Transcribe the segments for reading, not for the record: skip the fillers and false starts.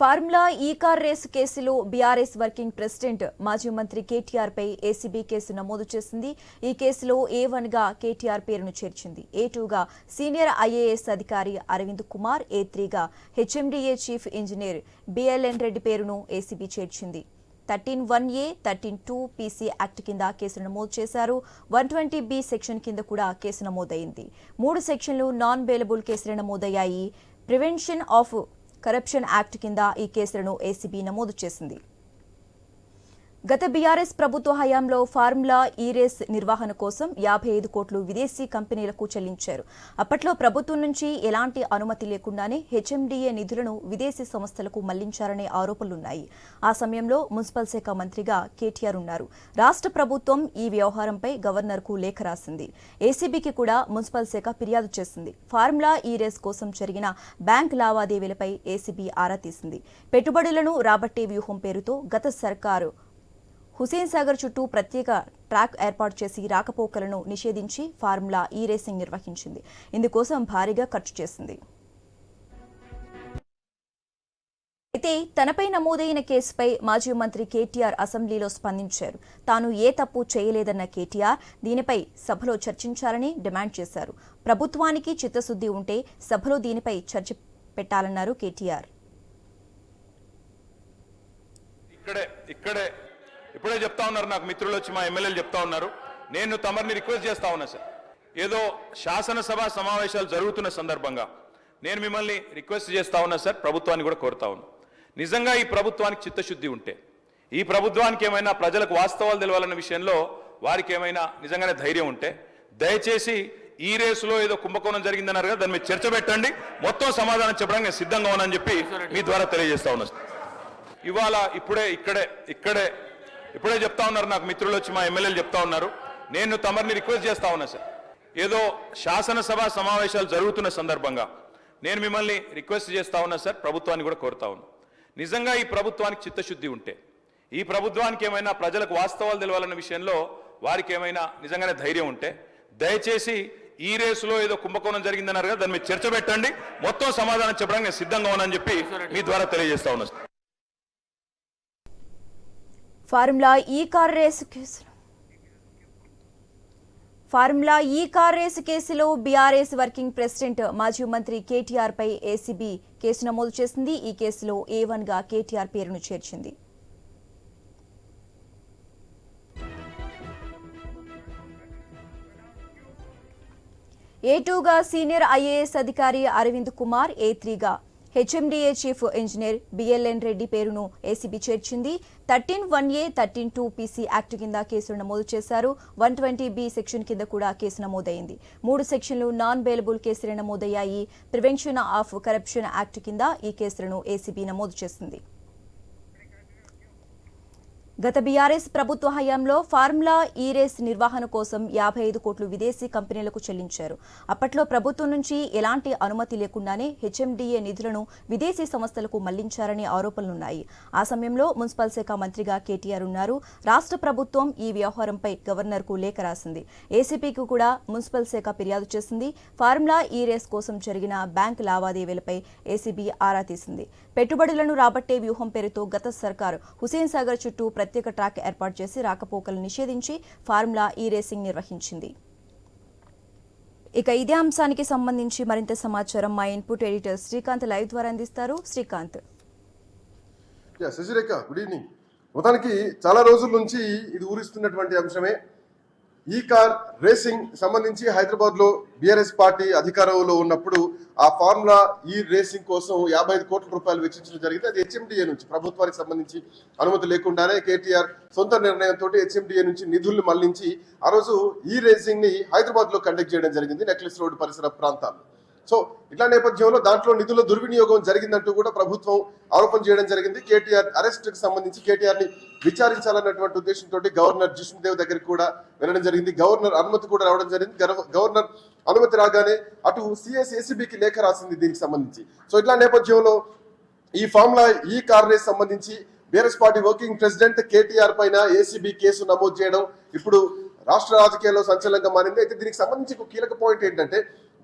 Formula ఈ car race కేసులో BRS working president మాజీ మంత్రి కేటీఆర్ పై ఏసీబీ కేసు నమోదు చేసింది. ఈ కేసులో A1 గా కేటీఆర్ పేరును చేర్చింది. A2 గా సీనియర్ ఐఏఎస్ అధికారి అరవింద్ కుమార్, A3 గా HMDA chief engineer BLN Reddy పేరును ఏసీబీ చేర్చింది. 13(1)A, 13(2) PC యాక్ట్ కింద కేసు నమోదు చేశారు. 120B సెక్షన్ కింద కూడా కేసు నమోదైంది. 3 సెక్షన్లు నాన్ బెయిలబుల్ కేసులు నమోదయ్యాయి. ప్రివెన్షన్ ఆఫ్ కరప్షన్ యాక్ట్ కింద ఈ కేసులను ఏసీబీ నమోదు చేసింది. గత బీఆర్ఎస్ ప్రభుత్వ హయాంలో ఫార్ములా ఈ రేస్ నిర్వహణ కోసం 55 కోట్లు విదేశీ కంపెనీలకు చెల్లించారు. అప్పట్లో ప్రభుత్వం నుంచి ఎలాంటి అనుమతి లేకుండానే HMDA నిధులను విదేశీ సంస్థలకు మళ్లించారనే ఆరోపణలున్నాయి. ఆ సమయంలో మున్సిపల్ శాఖ మంత్రిగా కేటీఆర్ ఉన్నారు. రాష్ట్ర ప్రభుత్వం ఈ వ్యవహారంపై గవర్నర్కు లేఖ రాసింది. ఏసీబీకి కూడా మున్సిపల్ శాఖ ఫిర్యాదు చేసింది. ఫార్ములా ఈ రేస్ కోసం జరిగిన బ్యాంక్ లావాదేవీలపై ఏసీబీ ఆరా తీసింది. పెట్టుబడులను రాబట్టే వ్యూహం పేరుతో గత సర్కారు హుసేన్ సాగర్ చుట్టూ ప్రత్యేక ట్రాక్ ఏర్పాటు చేసి రాకపోకలను నిషేధించి ఫార్ములా ఈ రేసింగ్ నిర్వహించింది. ఇందుకోసం భారీగా ఖర్చు చేసింది. అయితే తనపై నమోదైన కేసుపై మాజీ మంత్రి కేటీఆర్ అసెంబ్లీలో స్పందించారు. తాను ఏ తప్పు చేయలేదన్న కేటీఆర్ దీనిపై సభలో చర్చించాలని డిమాండ్ చేశారు. ప్రభుత్వానికి చిత్తశుద్ధి ఉంటే సభలో దీనిపై చర్చ పెట్టాలన్నారు కేటీఆర్. ఇప్పుడే చెప్తా ఉన్నారు, నాకు మిత్రులు వచ్చి మా ఎమ్మెల్యేలు చెప్తా ఉన్నారు, నేను తమరిని రిక్వెస్ట్ చేస్తా ఉన్నా సార్, ఏదో శాసనసభ సమావేశాలు జరుగుతున్న సందర్భంగా నేను మిమ్మల్ని రిక్వెస్ట్ చేస్తా ఉన్నా సార్, ప్రభుత్వాన్ని కూడా కోరుతా ఉన్నా, నిజంగా ఈ ప్రభుత్వానికి చిత్తశుద్ధి ఉంటే, ఈ ప్రభుత్వానికి ఏమైనా ప్రజలకు వాస్తవాలు తెలవాలన్న విషయంలో వారికి ఏమైనా నిజంగానే ధైర్యం ఉంటే దయచేసి ఈ రేసులో ఏదో కుంభకోణం జరిగిందన్నారు కదా, దాని మీద చర్చ పెట్టండి, మొత్తం సమాధానం చెప్పడానికి నేను సిద్ధంగా ఉన్నానని చెప్పి మీ ద్వారా తెలియజేస్తా ఉన్నా సార్. ఇవాళ ఇప్పుడే చెప్తా ఉన్నారు, నాకు మిత్రులు వచ్చి మా ఎమ్మెల్యేలు చెప్తా ఉన్నారు, నేను తమరిని రిక్వెస్ట్ చేస్తా ఉన్నా సార్, ఏదో శాసనసభ సమావేశాలు జరుగుతున్న సందర్భంగా నేను మిమ్మల్ని రిక్వెస్ట్ చేస్తా ఉన్నా సార్, ప్రభుత్వాన్ని కూడా కోరుతా ఉన్నా, నిజంగా ఈ ప్రభుత్వానికి చిత్తశుద్ధి ఉంటే, ఈ ప్రభుత్వానికి ఏమైనా ప్రజలకు వాస్తవాలు తెలవాలన్న విషయంలో వారికి ఏమైనా నిజంగానే ధైర్యం ఉంటే దయచేసి ఈ రేసులో ఏదో కుంభకోణం జరిగిందన్నారు కదా, దాని మీద చర్చ పెట్టండి, మొత్తం సమాధానం చెప్పడానికి నేను సిద్ధంగా ఉన్నానని చెప్పి మీ ద్వారా తెలియజేస్తా ఉన్నా సార్. ఫార్ములా ఈ కార్ రేసు కేసులో బీఆర్ఎస్ వర్కింగ్ ప్రెసిడెంట్ మాజీ మంత్రి కేటీఆర్ పై ఏసీబీ కేసు నమోదు చేసింది. ఈ కేసులో A1 గా కేటీఆర్ పేరును చేర్చింది. A2 గా సీనియర్ ఐఏఎస్ అధికారి అరవింద్ కుమార్, A3 గా HMDA chief engineer BLN Reddy పేరును ఏసీబీ చేర్చింది. 13(1)A, 13(2) PC యాక్ట్ కింద కేసులు నమోదు చేశారు. 120B సెక్షన్ కింద కూడా కేసు నమోదైంది. 3 సెక్షన్లు నాన్ బెయిలబుల్ కేసులు నమోదయ్యాయి. ప్రివెన్షన్ ఆఫ్ కరప్షన్ యాక్ట్ కింద ఈ కేసులను ఏసీబీ నమోదు చేసింది. గత బీఆర్ఎస్ ప్రభుత్వ హయాంలో ఫార్ములా ఈ రేస్ నిర్వహణ కోసం 55 కోట్లు విదేశీ కంపెనీలకు చెల్లించారు. అప్పట్లో ప్రభుత్వం నుంచి ఎలాంటి అనుమతి లేకుండానే HMDA నిధులను విదేశీ సంస్థలకు మళ్లించారనే ఆరోపణలున్నాయి. ఆ సమయంలో మున్సిపల్ శాఖ మంత్రిగా కేటీఆర్ ఉన్నారు. రాష్ట్ర ప్రభుత్వం ఈ వ్యవహారంపై గవర్నర్కు లేఖ రాసింది. ఏసీబీకి కూడా మున్సిపల్ శాఖ ఫిర్యాదు చేసింది. ఫార్ములా ఈ రేస్ కోసం జరిగిన బ్యాంక్ లావాదేవీలపై ఏసీబీ ఆరా తీసింది. పెట్టుబడులను రాబట్టే వ్యూహం పేరుతో గత సర్కారు హుసేన్ సాగర్ చుట్టూ ప్రత్యేక ట్రాక్ ఏర్పాటు చేసి రాకపోకలను నిషేధించి ఫార్ములా ఈ రేసింగ్ నిర్వహించింది. ఇక ఇదే అంశానికి సంబంధించి మరింత సమాచారం మా ఇన్పుట్ ఎడిటర్ శ్రీకాంత్ లైవ్ ద్వారా అందిస్తారు. శ్రీకాంత్. Sasirekha, good evening. మొత్తానికి చాలా రోజుల నుంచి ఇది ఊరిస్తున్నటువంటి అంశమే. ఈ కార్ రేసింగ్ సంబంధించి హైదరాబాద్ లో బీఆర్ఎస్ పార్టీ అధికారంలో ఉన్నప్పుడు ఆ ఫార్ములా ఈ రేసింగ్ కోసం 55 కోట్ల రూపాయలు వెచ్చించడం జరిగింది. అది HMDA నుంచి, ప్రభుత్వానికి సంబంధించి అనుమతి లేకుండానే కేటీఆర్ సొంత నిర్ణయంతో HMDA నుంచి నిధులు మళ్లించి ఆ రోజు ఈ రేసింగ్ ని హైదరాబాద్ లో కండక్ట్ చేయడం జరిగింది, నెక్లెస్ రోడ్ పరిసర ప్రాంతాల్లో. సో ఇట్లా నేపథ్యంలో దాంట్లో నిధుల దుర్వినియోగం జరిగిందంటూ కూడా ప్రభుత్వం ఆరోపణ చేయడం జరిగింది. కేటీఆర్ అరెస్ట్ కి సంబంధించి కేటీఆర్ ని విచారించాలన్నటువంటి ఉద్దేశంతో గవర్నర్ జిష్ణుదేవ్ దగ్గరికి కూడా వెళ్ళడం జరిగింది. గవర్నర్ అనుమతి కూడా రావడం జరిగింది. గవర్నర్ అనుమతి రాగానే అటు ఏసీబీకి లేఖ రాసింది దీనికి సంబంధించి. సో ఇట్లా నేపథ్యంలో ఈ ఫార్ములా ఈ కార్ రేస్ సంబంధించి BRS party working president KTR పైన ఏసీబీ కేసు నమోదు చేయడం ఇప్పుడు రాష్ట్ర రాజకీయాల్లో సంచలనంగా మారింది. అయితే దీనికి సంబంధించి ఒక కీలక పాయింట్ ఏంటంటే,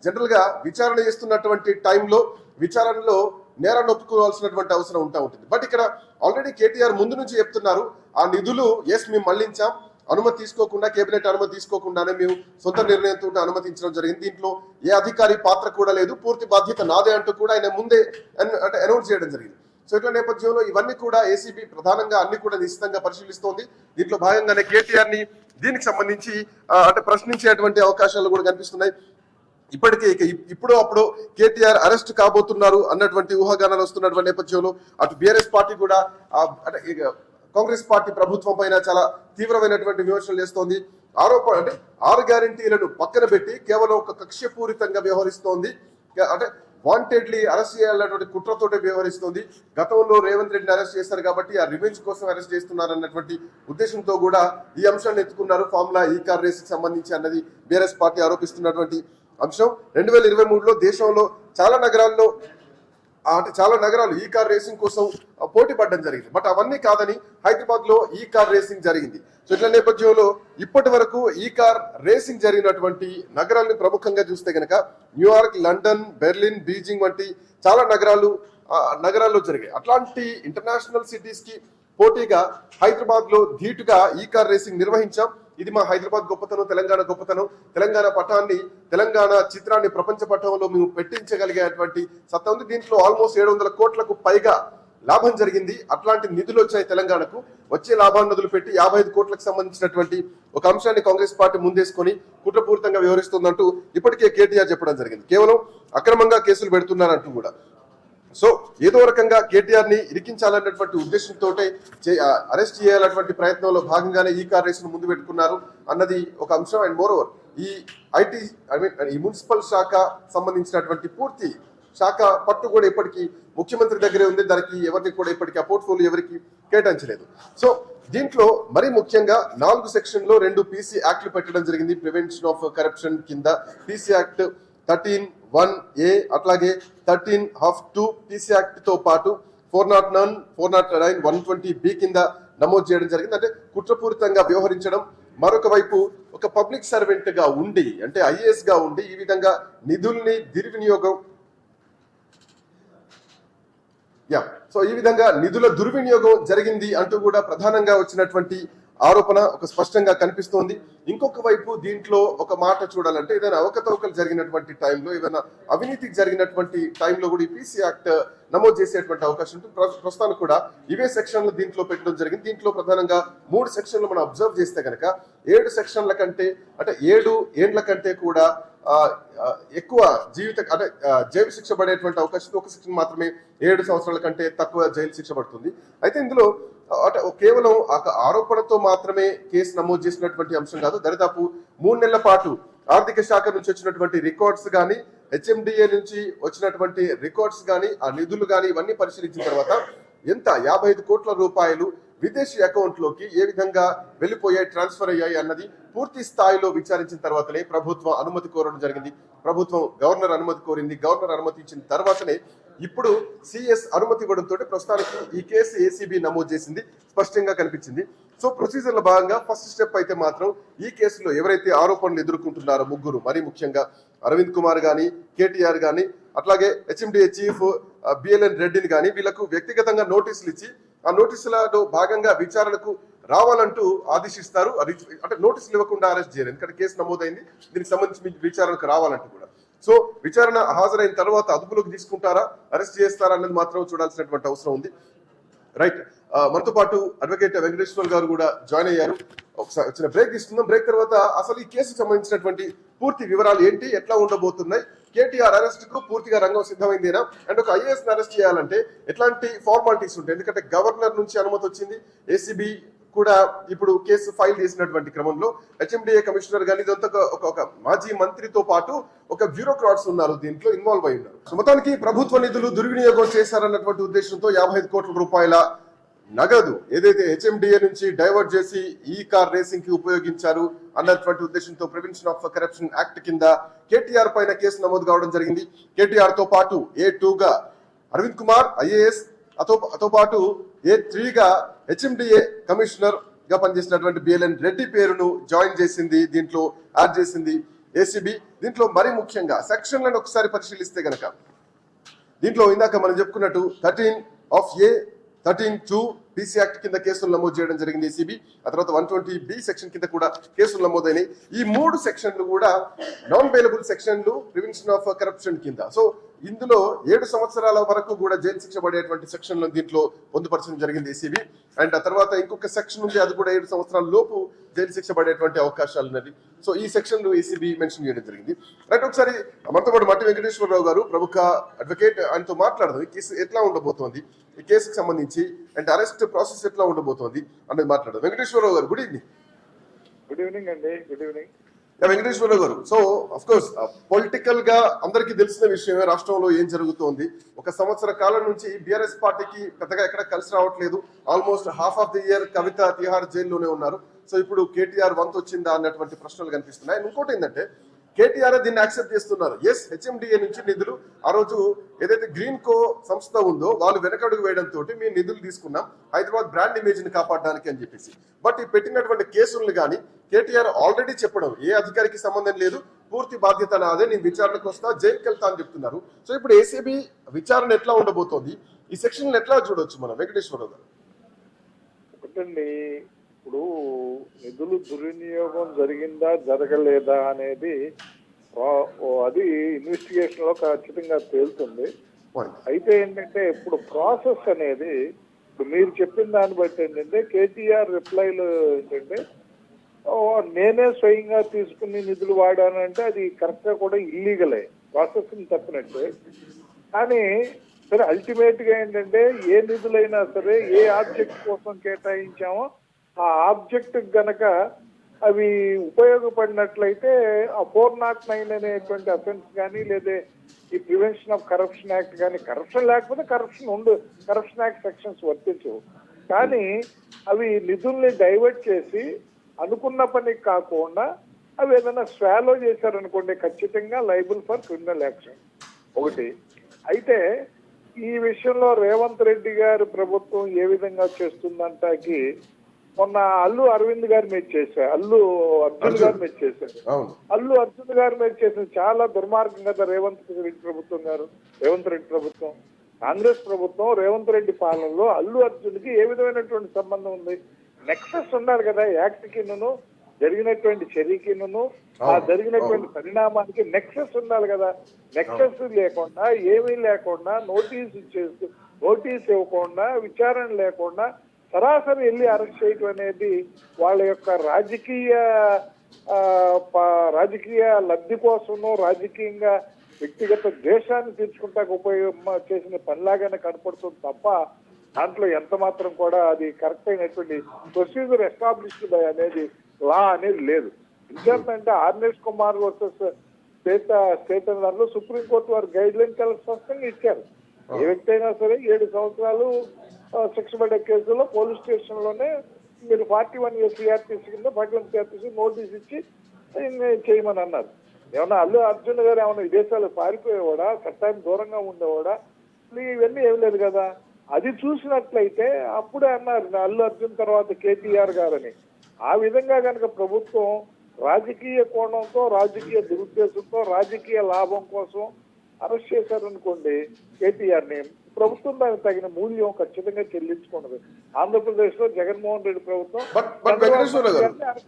జనరల్ గా విచారణ చేస్తున్నటువంటి టైంలో విచారణలో నేరాన్ని ఒప్పుకోవాల్సినటువంటి అవసరం ఉంటుంది. బట్ ఇక్కడ ఆల్రెడీ కేటీఆర్ ముందు నుంచి చెప్తున్నారు, ఆ నిధులు మేము మళ్లించాం, అనుమతి తీసుకోకుండా, కేబినెట్ అనుమతి తీసుకోకుండానే మేము సొంత నిర్ణయంతో అనుమతించడం జరిగింది, దీంట్లో ఏ అధికారి పాత్ర కూడా లేదు, పూర్తి బాధ్యత నాదే అంటూ కూడా ఆయన ముందే అంటే అనౌన్స్ చేయడం జరిగింది. సో ఇట్లా నేపథ్యంలో ఇవన్నీ కూడా ఏసీబీ ప్రధానంగా అన్ని కూడా నిశ్చితంగా పరిశీలిస్తోంది. దీంట్లో భాగంగానే కేటీఆర్ ని దీనికి సంబంధించి అంటే ప్రశ్నించేటువంటి అవకాశాలు కూడా కనిపిస్తున్నాయి. ఇప్పటికే ఇప్పుడు అప్పుడు కేటీఆర్ అరెస్ట్ కాబోతున్నారు అన్నటువంటి ఊహాగానాలు వస్తున్నటువంటి నేపథ్యంలో అటు బీఆర్ఎస్ పార్టీ కూడా అంటే కాంగ్రెస్ పార్టీ ప్రభుత్వం పైన చాలా తీవ్రమైనటువంటి విమర్శలు చేస్తోంది. ఆరోపణ అంటే 6 గ్యారంటీలను పక్కన పెట్టి కేవలం ఒక కక్ష్యపూరితంగా వ్యవహరిస్తోంది, అంటే వాంటెడ్లీ అరెస్ట్ చేయాలన్నటువంటి కుట్రతోటే వ్యవహరిస్తోంది. గతంలో రేవంత్ రెడ్డిని అరెస్ట్ చేశారు కాబట్టి ఆ రివెంజ్ కోసం అరెస్ట్ చేస్తున్నారు అన్నటువంటి ఉద్దేశంతో కూడా ఈ అంశాన్ని ఎత్తుకున్నారు. ఫార్ములా ఈ కార్ రేస్ కి సంబంధించి అన్నది బీఆర్ఎస్ పార్టీ ఆరోపిస్తున్నటువంటి అంశం. 2023లో దేశంలో చాలా నగరాలు ఈ కార్ రేసింగ్ కోసం పోటీ పడడం జరిగింది. బట్ అవన్నీ కాదని హైదరాబాద్ లో ఈ కార్ రేసింగ్ జరిగింది. సో ఇట్ల నేపథ్యంలో ఇప్పటి వరకు ఈ కార్ రేసింగ్ జరిగినటువంటి నగరాలను ప్రముఖంగా చూస్తే గనక న్యూయార్క్, లండన్, బెర్లిన్, బీజింగ్ వంటి చాలా నగరాల్లో జరిగాయి. అట్లాంటి ఇంటర్నేషనల్ సిటీస్ కి పోటీగా హైదరాబాద్ లో ధీటుగా ఈ కార్ రేసింగ్ నిర్వహించాం. ఇది మా హైదరాబాద్ గొప్పతనం, తెలంగాణ గొప్పతనం, తెలంగాణ చిత్రాన్ని ప్రపంచ పటంలో మేము పెట్టించగలిగేటువంటి సత్తా ఉంది. దీంట్లో ఆల్మోస్ట్ 700 కోట్లకు పైగా లాభం జరిగింది. అట్లాంటి నిధులు వచ్చాయి తెలంగాణకు. వచ్చే లాభాన్ని నిధులు పెట్టి 55 కోట్లకు సంబంధించినటువంటి ఒక అంశాన్ని కాంగ్రెస్ పార్టీ ముందేసుకొని కుట్రపూరితంగా వ్యవహరిస్తుందంటూ ఇప్పటికే కేటీఆర్ చెప్పడం జరిగింది. కేవలం అక్రమంగా కేసులు పెడుతున్నారంటూ కూడా. సో ఏదో రకంగా కేటీఆర్ ని ఇరికించాలన్నటువంటి ఉద్దేశంతో అరెస్ట్ చేయాలన్నటువంటి ప్రయత్నంలో భాగంగానే ఈ కార్ రేసును ముందు పెట్టుకున్నారు అన్నది ఒక అంశం. అండ్ మోర్ ఓవర్ ఈ మున్సిపల్ శాఖ సంబంధించినటువంటి పూర్తి శాఖ పట్టు కూడా ఇప్పటికీ ముఖ్యమంత్రి దగ్గరే ఉంది. దానికి ఎవరికి కూడా ఇప్పటికీ ఆ పోర్ట్ఫోలియో ఎవరికి కేటాయించలేదు. సో దీంట్లో మరీ ముఖ్యంగా 4 సెక్షన్లో 2 పీసీ యాక్ట్లు పెట్టడం జరిగింది. ప్రివెన్షన్ ఆఫ్ కరప్షన్ కింద పీసీ యాక్ట్ 13(1)(a అట్లాగే 13(2) పీసీ యాక్ట్ తో పాటు 409, 409, 120(b) కింద నమోదు చేయడం జరిగింది. అంటే కుట్రపూరితంగా వ్యవహరించడం, మరొక వైపు ఒక పబ్లిక్ సర్వెంట్ గా ఉండి, అంటే ఐఏఎస్ గా ఉండి ఈ విధంగా నిధుల్ని నిధుల దుర్వినియోగం జరిగింది అంటూ కూడా ప్రధానంగా వచ్చినటువంటి ఆరోపణ ఒక స్పష్టంగా కనిపిస్తోంది. ఇంకొక వైపు దీంట్లో ఒక మాట చూడాలంటే ఏదైనా అవకతవకలు జరిగినటువంటి టైంలో, ఏదైనా అవినీతికి జరిగినటువంటి టైంలో కూడా ఈ పీసీ యాక్ట్ నమోదు చేసేటువంటి అవకాశం ఉంటుంది. ప్రస్తుతానికి కూడా ఇవే సెక్షన్లు దీంట్లో పెట్టడం జరిగింది. దీంట్లో ప్రధానంగా 3 సెక్షన్లు మనం అబ్జర్వ్ చేస్తే కనుక 7 సెక్షన్ల కంటే అంటే 7 ఏండ్ల కంటే కూడా ఎక్కువ జైలు శిక్ష పడేటువంటి అవకాశం. ఒక సెక్షన్ మాత్రమే 7 సంవత్సరాల కంటే తక్కువ జైలు శిక్ష పడుతుంది. అయితే ఇందులో కేవలం ఆరోపణతో మాత్రమే కేసు నమోదు చేసినటువంటి అంశం కాదు. దరిదాపు 3 నెలల పాటు ఆర్థిక శాఖ నుంచి వచ్చినటువంటి రికార్డ్స్ కానీ, హెచ్ఎండిఏ నుంచి వచ్చినటువంటి రికార్డ్స్ కానీ, ఆ నిధులు కానీ ఇవన్నీ పరిశీలించిన తర్వాత ఎంత 55 కోట్ల రూపాయలు విదేశీ అకౌంట్ లోకి ఏ విధంగా వెళ్ళిపోయాయి, ట్రాన్స్ఫర్ అయ్యాయి అన్నది పూర్తి స్థాయిలో విచారించిన తర్వాతనే ప్రభుత్వం అనుమతి కోరడం జరిగింది. ప్రభుత్వం గవర్నర్ అనుమతి కోరింది. గవర్నర్ అనుమతి ఇచ్చిన తర్వాతనే ఇప్పుడు సిఎస్ అనుమతి ఇవ్వడంతో ప్రస్తుతానికి ఈ కేసు ఏసీబీ నమోదు చేసింది స్పష్టంగా కనిపించింది. సో ప్రొసీజర్ల భాగంగా ఫస్ట్ స్టెప్ అయితే మాత్రం ఈ కేసులో ఎవరైతే ఆరోపణలు ఎదుర్కొంటున్నారో ముగ్గురు, మరీ ముఖ్యంగా అరవింద్ కుమార్ గాని, కేటీఆర్ గాని, అట్లాగే హెచ్ఎండిఏ చీఫ్ బిఎల్ఎన్ రెడ్డిని గాని వీళ్ళకు వ్యక్తిగతంగా నోటీసులు ఇచ్చి ఆ నోటీసులలో భాగంగా విచారణకు రావాలంటూ ఆదేశిస్తారు. అంటే నోటీసులు ఇవ్వకుండా అరెస్ట్ చేయరు, ఎందుకంటే కేసు నమోదైంది, దీనికి సంబంధించి విచారణకు రావాలంటూ కూడా. సో విచారణ హాజరైన తర్వాత అదుపులోకి తీసుకుంటారా, అరెస్ట్ చేస్తారా అన్నది మాత్రం చూడాల్సినటువంటి అవసరం ఉంది. రైట్, మనతో పాటు అడ్వకేట్ వెంకటేశ్వర గారు కూడా జాయిన్ అయ్యారు. ఒకసారి వచ్చిన బ్రేక్ తీసుకుందాం. బ్రేక్ తర్వాత అసలు ఈ కేసుకు సంబంధించినటువంటి పూర్తి వివరాలు ఏంటి, ఎట్లా ఉండబోతున్నాయి, కేటీఆర్ అరెస్ట్ కు పూర్తిగా రంగం సిద్ధమైందేనా, అండ్ ఒక ఐఏఎస్ ని అరెస్ట్ చేయాలంటే ఎట్లాంటి ఫార్మాలిటీస్ ఉంటాయి, ఎందుకంటే గవర్నర్ నుంచి అనుమతి వచ్చింది, ఏసీబీ కూడా ఇప్పుడు కేసు ఫైల్ చేసినటువంటి క్రమంలో హెచ్ఎండిఏ కమిషనర్ గానీ ఇదంతా ఒక మాజీ మంత్రితో పాటు ఒక బ్యూరోక్రాట్స్ ఉన్నారు, దీంట్లో ఇన్వాల్వ్ అయి ఉన్నారు. మొత్తానికి ప్రభుత్వ నిధులు దుర్వినియోగం చేశారన్నటువంటి ఉద్దేశంతో 55 కోట్ల రూపాయల నగదు ఏదైతే హెచ్ఎండిఏ నుంచి డైవర్ట్ చేసి ఈ కార్ రేసింగ్ కి ఉపయోగించారు అన్నటువంటి ఉద్దేశంతో ప్రివెన్షన్ ఆఫ్ కరప్షన్ యాక్ట్ కింద కేటీఆర్ పైన కేసు నమోదు కావడం జరిగింది. కేటీఆర్ తో పాటు A2 గా అరవింద్ కుమార్ ఐఏఎస్, అతో పాటు A3 గా హెచ్ఎండిఏ కమిషనర్ గా పనిచేసినటువంటి బిఎల్ఎన్ రెడ్డి పేరును జాయిన్ చేసింది, దీంట్లో యాడ్ చేసింది ఏసీబీ. దీంట్లో మరీ ముఖ్యంగా సెక్షన్లను ఒకసారి పరిశీలిస్తే గనక దీంట్లో ఇందాక మనం చెప్పుకున్నట్టు 13(a), 13(2) పీసీ యాక్ట్ కింద కేసులు నమోదు చేయడం జరిగింది ఏసీబీ. ఆ తర్వాత 120B సెక్షన్ కింద కూడా కేసులు నమోదైనాయి. ఈ 3 సెక్షన్లు కూడా నాన్ బెయిలబుల్ సెక్షన్లు ప్రివెన్షన్ ఆఫ్ కరప్షన్ కింద. సో ఇందులో 7 సంవత్సరాల వరకు కూడా జైలు శిక్ష పడేటువంటి సెక్షన్లు దీంట్లో పొందుపరచడం జరిగింది ఏసీబీ. అండ్ ఆ తర్వాత ఇంకొక సెక్షన్ ఉంది, అది కూడా 7 సంవత్సరాల లోపు జైలు శిక్ష పడేటువంటి అవకాశాలు ఉన్నది. సో ఈ సెక్షన్లు ఏసీబీ మెన్షన్ చేయడం జరిగింది. రైట్, ఒకసారి మనతో పాటు మట్టి వెంకటేశ్వరరావు గారు ప్రముఖ అడ్వకేట్, ఆయనతో మాట్లాడదాం. ఈ కేసు ఎట్లా ఉండబోతోంది, ఈ కేసుకు సంబంధించి అండ్ అరెస్ట్ ప్రాసెస్ ఎట్లా ఉండబోతోంది అనేది మాట్లాడదాం. వెంకటేశ్వరరావు గారు, గుడ్ ఈవినింగ్. గుడ్ ఈవినింగ్ అండి. గుడ్ ఈవినింగ్ వెంకటేశ్వరరావు గారు, సో అఫ్ కోర్స్ పొలిటికల్ గా అందరికీ తెలిసిన విషయమే రాష్ట్రంలో ఏం జరుగుతోంది. 1 సంవత్సర కాలం నుంచి బీఆర్ఎస్ పార్టీకి పెద్దగా ఎక్కడ కలిసి రావట్లేదు. Almost half of the year Kavitha Tihar జైల్లోనే ఉన్నారు. సో ఇప్పుడు కేటీఆర్ వంతు వచ్చిందా అన్నటువంటి ప్రశ్నలు కనిపిస్తున్నాయి. ఇంకోటి ఏంటంటే కేటీఆర్ దీన్ని యాక్సెప్ట్ చేస్తున్నారు. ఎస్, హెచ్ఎండిఏ నుంచి నిధులు ఆ రోజు ఏదైతే గ్రీన్ కో సంస్థ ఉందో వాళ్ళు వెనకడుగు వేయడంతో మేము నిధులు తీసుకున్నాం హైదరాబాద్ బ్రాండ్ ఇమేజ్ ని కాపాడడానికి అని చెప్పేసి. బట్ ఈ పెట్టినటువంటి కేసులను కానీ కేటీఆర్ ఆల్రెడీ చెప్పడం, ఏ అధికారికి సంబంధం లేదు, పూర్తి బాధ్యత నాదే, నేను విచారణకు వస్తా, జైలుకి వెళ్తా అని చెప్తున్నారు. సో ఇప్పుడు ఏసీబీ విచారణ ఎట్లా ఉండబోతోంది, ఈ సెక్షన్ ఎట్లా చూడొచ్చు మనం వెంకటేశ్వరరావు గారు? ఒకటండి, ఇప్పుడు నిధులు దుర్వినియోగం జరిగిందా జరగలేదా అనేది అది ఇన్వెస్టిగేషన్ లో ఖచ్చితంగా తేలుతుంది. అయితే ఏంటంటే ఇప్పుడు ప్రాసెస్ అనేది ఇప్పుడు మీరు చెప్పిన దాన్ని బట్టి ఏంటంటే కేటీఆర్ రిప్లైలు ఏంటంటే నేనే స్వయంగా తీసుకుని నిధులు వాడానంటే అది కరెక్ట్ గా కూడా ఇల్లీగలే, ప్రాసెస్ తప్పినట్టే. కానీ సరే అల్టిమేట్ గా ఏంటంటే ఏ నిధులైనా సరే ఏ ఆబ్జెక్ట్ కోసం కేటాయించామో ఆ ఆబ్జెక్ట్ గనక అవి ఉపయోగపడినట్లయితే ఆ 409 అనేటువంటి అఫెన్స్ కానీ లేదా ఈ ప్రివెన్షన్ ఆఫ్ కరప్షన్ యాక్ట్ కానీ, కరప్షన్ లేకపోతే కరప్షన్ యాక్ట్ సెక్షన్స్ వర్తించవు. కానీ అవి నిధుల్ని డైవర్ట్ చేసి అనుకున్న పని కాకుండా అవి ఏదైనా స్వాలో చేశారనుకోండి, ఖచ్చితంగా లైబుల్ ఫర్ క్రిమినల్ యాక్షన్ ఒకటి. అయితే ఈ విషయంలో రేవంత్ రెడ్డి గారి ప్రభుత్వం ఏ విధంగా చేస్తుందంటాకి మొన్న అల్లు అరవింద్ గారు మీద చేశారు, అల్లు అర్జున్ గారు మీద చేశారు. అల్లు అర్జున్ గారు మీద చేసిన చాలా దుర్మార్గం కదా రేవంత్ రెడ్డి ప్రభుత్వం. కాంగ్రెస్ ప్రభుత్వం రేవంత్ రెడ్డి పాలనలో అల్లు అర్జున్ కి ఏ విధమైనటువంటి సంబంధం ఉంది? నెక్సెస్ ఉండాలి కదా, యాక్ట్ కిన్ను జరిగినటువంటి చర్యకిన్ను ఆ జరిగినటువంటి పరిణామానికి నెక్సెస్ ఉండాలి కదా. నెక్సెస్ లేకుండా ఏమీ లేకుండా నోటీస్ ఇవ్వకుండా విచారణ లేకుండా సరాసరి వెళ్ళి అరెస్ట్ చేయటం అనేది వాళ్ళ యొక్క రాజకీయ లబ్ధి కోసమో రాజకీయంగా వ్యక్తిగత ద్వేషాన్ని తీర్చుకుంటాక చేసిన పనిలాగానే కనపడుతుంది తప్ప దాంట్లో ఎంత మాత్రం కూడా అది కరెక్ట్ అయినటువంటి ప్రొసీజర్ ఎస్టాబ్లిష్డ్ అనేది లా అనేది లేదు. ఇంకేంటంటే ఆర్నేష్ కుమార్ వర్సెస్ స్టేట్ దాంట్లో సుప్రీంకోర్టు వారు గైడ్ లైన్ చాలా స్పష్టంగా ఇచ్చారు. ఏ వ్యక్తి అయినా సరే 7 సంవత్సరాలు శిక్ష పడే కేసులో పోలీస్ స్టేషన్ లోనే మీరు 41A CRPC కింద 41 CRPC నోటీస్ ఇచ్చి చేయమని అన్నారు. ఏమన్నా అల్లు అర్జున్ గారు ఏమన్నా విదేశాలు పారిపోయేవాడా, చట్టానికి దూరంగా ఉండేవాడా? ఇవన్నీ ఏం లేదు కదా. అది చూసినట్లయితే అప్పుడే అన్నారు అల్లు అర్జున్ తర్వాత కేటీఆర్ గారని. ఆ విధంగా కనుక ప్రభుత్వం రాజకీయ కోణంతో, రాజకీయ దురుద్దేశంతో, రాజకీయ లాభం కోసం అరెస్ట్ చేశారనుకోండి కేటీఆర్ ని, ప్రభుత్వం దానికి తగిన మూల్యం ఖచ్చితంగా చెల్లించుకున్నది. ఆంధ్రప్రదేశ్ లో జగన్మోహన్ రెడ్డి ప్రభుత్వం.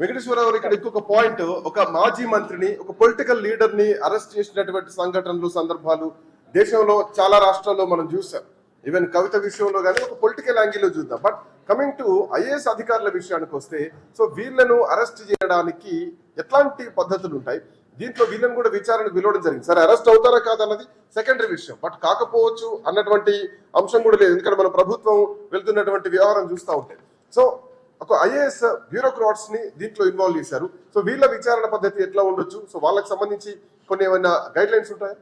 వెంకటేశ్వరరావు గారు, ఇక్కడ ఇంకొక పాయింట్, ఒక మాజీ మంత్రిని, ఒక పొలిటికల్ లీడర్ ని అరెస్ట్ చేసినటువంటి సంఘటనలు, సందర్భాలు దేశంలో చాలా రాష్ట్రాల్లో మనం చూసాం. ఈవెన్ కవిత విషయంలో కానీ ఒక పొలిటికల్ యాంగిల్ లో చూద్దాం. బట్ కమింగ్ టు ఐఏఎస్ అధికారుల విషయానికి వస్తే, సో వీళ్ళను అరెస్ట్ చేయడానికి ఎట్లాంటి పద్ధతులు ఉంటాయి? దీంట్లో వీళ్ళని కూడా విచారణకు పిలవడం జరిగింది. సరే అరెస్ట్ అవుతారా కాదన్నది సెకండరీ విషయం, బట్ కాకపోవచ్చు అన్నటువంటి అంశం కూడా లేదు. ఎందుకంటే మన ప్రభుత్వం వెళ్తున్నటువంటి వ్యవహారం చూస్తూ ఉంటాయి. సో ఒక ఐఏఎస్ బ్యూరోక్రాట్స్ ని దీంట్లో ఇన్వాల్వ్ చేశారు. సో వీళ్ళ విచారణ పద్ధతి ఎట్లా ఉండొచ్చు? సో వాళ్ళకి సంబంధించి కొన్ని ఏమైనా గైడ్ లైన్స్ ఉంటాయా?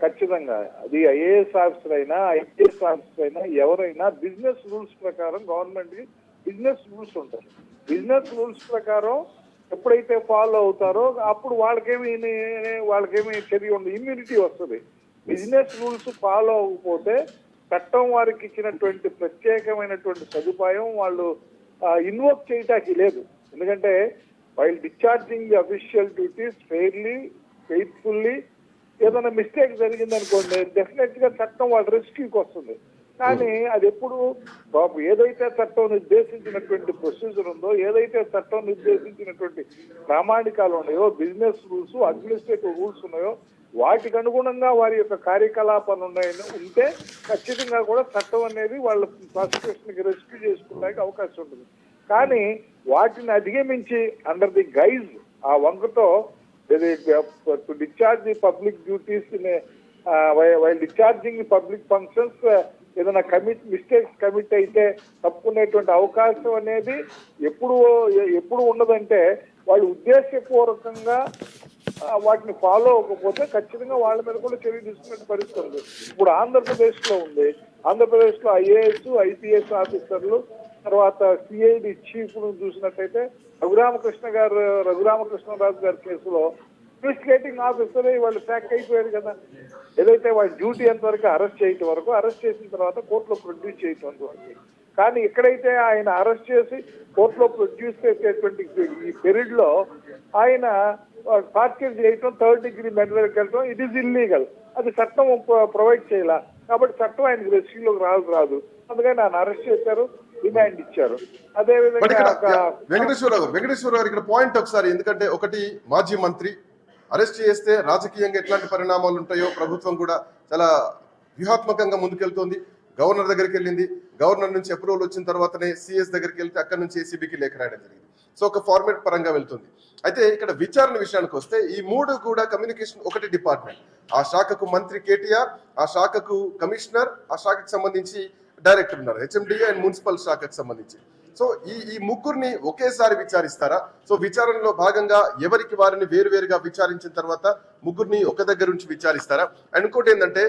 ఖచ్చితంగా అది ఐఏఎస్ ఆఫీసర్ అయినా ఐపీఎస్ ఆఫీసర్ అయినా ఎవరైనా బిజినెస్ రూల్స్ ప్రకారం గవర్నమెంట్ కి బిజినెస్ రూల్స్ ఉంటాయి. బిజినెస్ రూల్స్ ప్రకారం ఎప్పుడైతే ఫాలో అవుతారో అప్పుడు వాళ్ళకేమి చర్య ఉండదు, ఇమ్యూనిటీ వస్తుంది. బిజినెస్ రూల్స్ ఫాలో అవ్వకపోతే చట్టం వారికి ఇచ్చినటువంటి ప్రత్యేకమైనటువంటి సదుపాయం వాళ్ళు ఇన్వోక్ చేయటానికి లేదు. ఎందుకంటే while discharging the official duties fairly, faithfully, ఏదైనా మిస్టేక్ జరిగింది అనుకోండి, డెఫినెట్ గా చట్టం వాళ్ళ రెస్క్యూకి వస్తుంది. కానీ అది ఎప్పుడు ఏదైతే చట్టం నిర్దేశించినటువంటి ప్రొసీజర్ ఉందో, ఏదైతే చట్టం నిర్దేశించినటువంటి ప్రామాణికాలు ఉన్నాయో, బిజినెస్ రూల్స్, అడ్మినిస్ట్రేటివ్ రూల్స్ ఉన్నాయో, వాటికి అనుగుణంగా వారి యొక్క కార్యకలాపాలు ఉంటే ఖచ్చితంగా కూడా చట్టం అనేది వాళ్ళ ప్రాసిక్యూషన్కి రెస్క్యూ చేసుకునే అవకాశం ఉంటుంది. కానీ వాటిని అధిగమించి అండర్ ది గైజ్ ఆ వంకతో to discharge the public duties while discharging the public functions ఏదైనా మిస్టేక్స్ కమిట్ అయితే తప్పుకునేటువంటి అవకాశం అనేది ఎప్పుడు ఉండదంటే వాళ్ళు ఉద్దేశపూర్వకంగా వాటిని ఫాలో అవ్వకపోతే ఖచ్చితంగా వాళ్ళ మీద కూడా చర్య తీసుకునే పరిస్థితి ఉంది. ఇప్పుడు ఆంధ్రప్రదేశ్ లో ఉంది. ఆంధ్రప్రదేశ్ లో ఐఏఎస్, ఐపీఎస్ ఆఫీసర్లు, తర్వాత సిఐడి చీఫ్ ను చూసినట్టయితే రఘురామకృష్ణరాజు గారి కేసులో ఇన్వెస్టిగేటింగ్ ఆఫీసర్ వాళ్ళు ట్రాక్ అయిపోయారు కదా. ఏదైతే వాళ్ళ డ్యూటీ ఎంతవరకు అరెస్ట్ చేయటం వరకు, అరెస్ట్ చేసిన తర్వాత కోర్టులో ప్రొడ్యూస్ చేయటం వరకు. కానీ ఎక్కడైతే ఆయన అరెస్ట్ చేసి కోర్టులో ప్రొడ్యూస్ చేసేటువంటి ఈ పీరియడ్ లో ఆయన టార్చర్ చేయటం, 3rd డిగ్రీ మర్డర్కి వెళ్ళటం, ఇట్ ఈస్ ఇల్లీగల్. అది చట్టం ప్రొవైడ్ చేయాల. కాబట్టి చట్టం ఆయనకి రెస్క్యూలోకి రాదు. అందుకని ఆయన అరెస్ట్ చేశారు, రిమాండ్ ఇచ్చారు. అదేవిధంగా వెంకటేశ్వరరావు గారు ఇక్కడ పాయింట్ ఒకసారి, ఎందుకంటే ఒకటి మాజీ మంత్రి అరెస్ట్ చేస్తే రాజకీయంగా ఎట్లాంటి పరిణామాలు ఉంటాయో ప్రభుత్వం కూడా చాలా వ్యూహాత్మకంగా ముందుకెళ్తోంది. గవర్నర్ దగ్గరికి వెళ్ళింది, గవర్నర్ నుంచి అప్రూవల్ వచ్చిన తర్వాతనే సిఎస్ దగ్గరికి వెళ్తే అక్కడ నుంచి ఏసీబీకి లేఖ రాయడం జరిగింది. సో ఒక ఫార్మేట్ పరంగా వెళ్తుంది. అయితే ఇక్కడ విచారణ విషయానికి వస్తే ఈ 3 కూడా కమ్యూనికేషన్ ఒకటి డిపార్ట్మెంట్. ఆ శాఖకు మంత్రి కేటీఆర్, ఆ శాఖకు కమిషనర్, ఆ శాఖకు సంబంధించి డైరెక్టర్ ఉన్నారు, హెచ్ఎండిఏ అండ్ మున్సిపల్ శాఖకు సంబంధించి. సో ఈ ముగ్గురిని ఒకేసారి విచారిస్తారా? సో విచారణలో భాగంగా ఎవరికి వారిని వేరువేరుగా విచారించిన తర్వాత ముగ్గురిని ఒక దగ్గర నుంచి విచారిస్తారా? అండ్ ఇంకోటి ఏంటంటే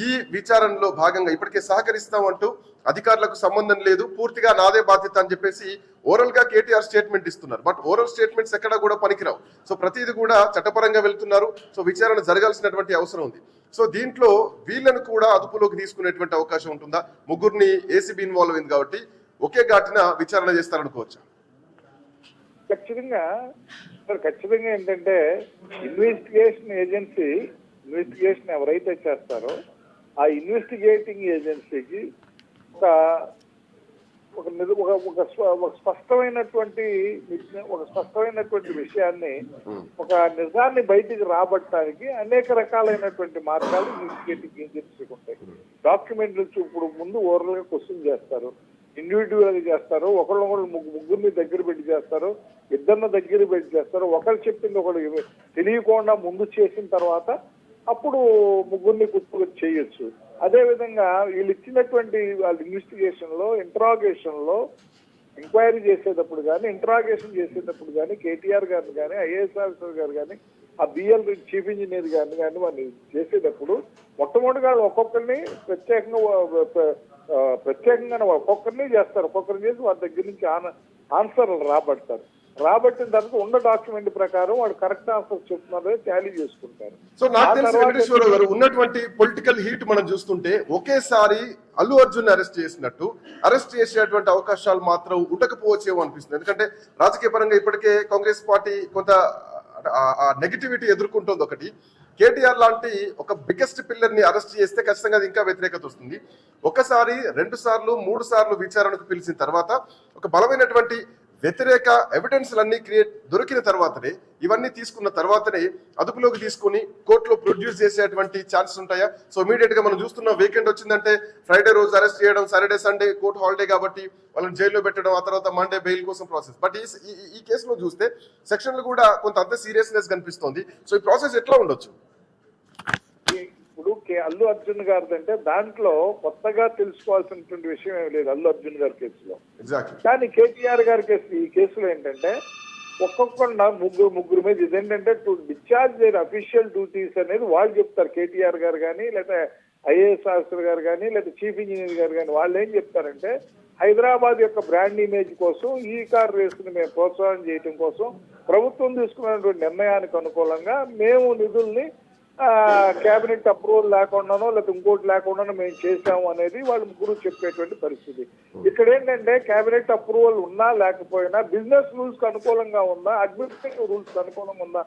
ఈ విచారణలో భాగంగా ఇప్పటికే సహకరిస్తామంటూ అధికారులకు సంబంధం లేదు, పూర్తిగా నాదే బాధ్యత అని చెప్పేసి ఓరల్ గా కేటీఆర్ స్టేట్మెంట్ ఇస్తున్నారు. బట్ ఓరల్ స్టేట్మెంట్స్ ఎక్కడా కూడా పనికిరావు. సో ప్రతిది కూడా చట్టపరంగా వెళ్తున్నారు. సో విచారణ జరగాల్సినటువంటి అవసరం ఉంది. సో దీంట్లో వీళ్ళను కూడా అదుపులోకి తీసుకునేటువంటి అవకాశం ఉంటుందా? ముగ్గురిని ఏసీబీ ఇన్వాల్వ్ అయింది కాబట్టి ఒకే ఘాటిన విచారణ చేస్తారనుకోవచ్చా? ఖచ్చితంగా ఏంటంటే ఇన్వెస్టిగేషన్ ఎవరైతే చేస్తారో ఆ ఇన్వెస్టిగేటింగ్ ఏజెన్సీకి ఒక స్పష్టమైనటువంటి విషయాన్ని, ఒక నిజాన్ని బయటికి రాబట్టడానికి అనేక రకాలైనటువంటి మార్గాలు ఇన్వెస్టిగేటింగ్ ఏజెన్సీకి ఉంటాయి. డాక్యుమెంట్ నుంచి ఇప్పుడు ముందు ఓరల్ గా క్వశ్చన్ చేస్తారు, ఇండివిజువల్ గా చేస్తారు, ఒకళ్ళు ముగ్గురిని దగ్గర పెట్టి చేస్తారు, ఇద్దరిని దగ్గర పెట్టి చేస్తారు. ఒకరు చెప్పింది ఒకరు తెలియకుండా ముందు చేసిన తర్వాత అప్పుడు ముగ్గురిని కూర్చొని చేయొచ్చు. అదేవిధంగా వీళ్ళు ఇచ్చినటువంటి వాళ్ళ ఇన్వెస్టిగేషన్ లో, ఇంట్రాగేషన్ లో, ఎంక్వైరీ చేసేటప్పుడు కానీ, ఇంట్రాగేషన్ చేసేటప్పుడు కానీ కేటీఆర్ గారిని కానీ, ఐఏఎస్ ఆఫీసర్ గారు కానీ, ఆ బిఎల్ చీఫ్ ఇంజనీర్ గారిని కానీ వాళ్ళు చేసేటప్పుడు మొట్టమొదటిగా ఒక్కొక్కరిని ప్రత్యేకంగా ఒక్కొక్కరిని చేస్తారు. ఒక్కొక్కరిని చేసి వారి దగ్గర నుంచి ఆన్సర్లు రాబడతారు. రాబట్టిన తర్వాత ఉన్న డాక్యుమెంట్ ప్రకారం వాళ్ళు కరెక్ట్ ఆన్సర్ చెప్తున్నారో టాలీ చేసుకుంటారు. సో నాకు తెలిసి వెంకటేశ్వరరావు గారు ఉన్నటువంటి పొలిటికల్ హీట్ మనం చూస్తుంటే ఒకేసారి అల్లు అర్జున్ అరెస్ట్ చేసినట్టు అరెస్ట్ చేసేటువంటి అవకాశాలు మాత్రం ఉండకపోవచ్చేమో అనిపిస్తుంది. ఎందుకంటే రాజకీయ పరంగా ఇప్పటికే కాంగ్రెస్ పార్టీ కొంత నెగిటివిటీ ఎదుర్కొంటుంది. ఒకటి కేటీఆర్ లాంటి ఒక బిగ్గెస్ట్ పిల్లర్ ని అరెస్ట్ చేస్తే ఖచ్చితంగా అది ఇంకా వ్యతిరేకత వస్తుంది. ఒకసారి, 2 సార్లు, 3 సార్లు విచారణకు పిలిచిన తర్వాత ఒక బలమైనటువంటి వ్యతిరేక ఎవిడెన్స్లన్నీ దొరికిన తర్వాతనే, ఇవన్నీ తీసుకున్న తర్వాతనే అదుపులోకి తీసుకుని కోర్టులో ప్రొడ్యూస్ చేసేటువంటి ఛాన్సెస్ ఉంటాయా? సో ఇమీడియట్ గా మనం చూస్తున్నాం, వీకెండ్ వచ్చిందంటే ఫ్రైడే రోజు అరెస్ట్ చేయడం, సాటర్డే సండే కోర్టు హాలిడే కాబట్టి వాళ్ళని జైల్లో పెట్టడం, ఆ తర్వాత మండే బెయిల్ కోసం ప్రాసెస్. బట్ ఈ కేసులో చూస్తే సెక్షన్లు కూడా కొంత అంత సీరియస్నెస్ కనిపిస్తోంది. సో ఈ ప్రాసెస్ ఎట్లా ఉండొచ్చు? ఇప్పుడు అల్లు అర్జున్ గారిది అంటే దాంట్లో కొత్తగా తెలుసుకోవాల్సినటువంటి విషయం ఏమి లేదు అల్లు అర్జున్ గారి కేసులో. కానీ కేటీఆర్ గారి ఈ కేసులో ఏంటంటే ఒక్కొక్క ముగ్గురు మీద ఇదేంటంటే to discharge their official duties అనేది వాళ్ళు చెప్తారు. కేటీఆర్ గారు కానీ, లేదా ఐఏఎస్ ఆఫీసర్ గారు కానీ, లేదా చీఫ్ ఇంజనీర్ గారు కానీ, వాళ్ళు ఏం చెప్తారంటే హైదరాబాద్ యొక్క బ్రాండ్ ఇమేజ్ కోసం ఈ కార్ రేసుని మేము ప్రోత్సాహం చేయడం కోసం ప్రభుత్వం తీసుకున్నటువంటి నిర్ణయానికి అనుకూలంగా మేము నిధుల్ని కేబినెట్ అప్రూవల్ లేకుండానో లేకపోతే ఇంకోటి లేకుండానో మేము చేసాము అనేది వాళ్ళు ముగ్గురు చెప్పేటువంటి పరిస్థితి. ఇక్కడ ఏంటంటే కేబినెట్ అప్రూవల్ ఉన్నా లేకపోయినా, బిజినెస్ రూల్స్ కి అనుకూలంగా ఉందా, అడ్మినిస్ట్రేటివ్ రూల్స్ కి అనుకూలంగా ఉందా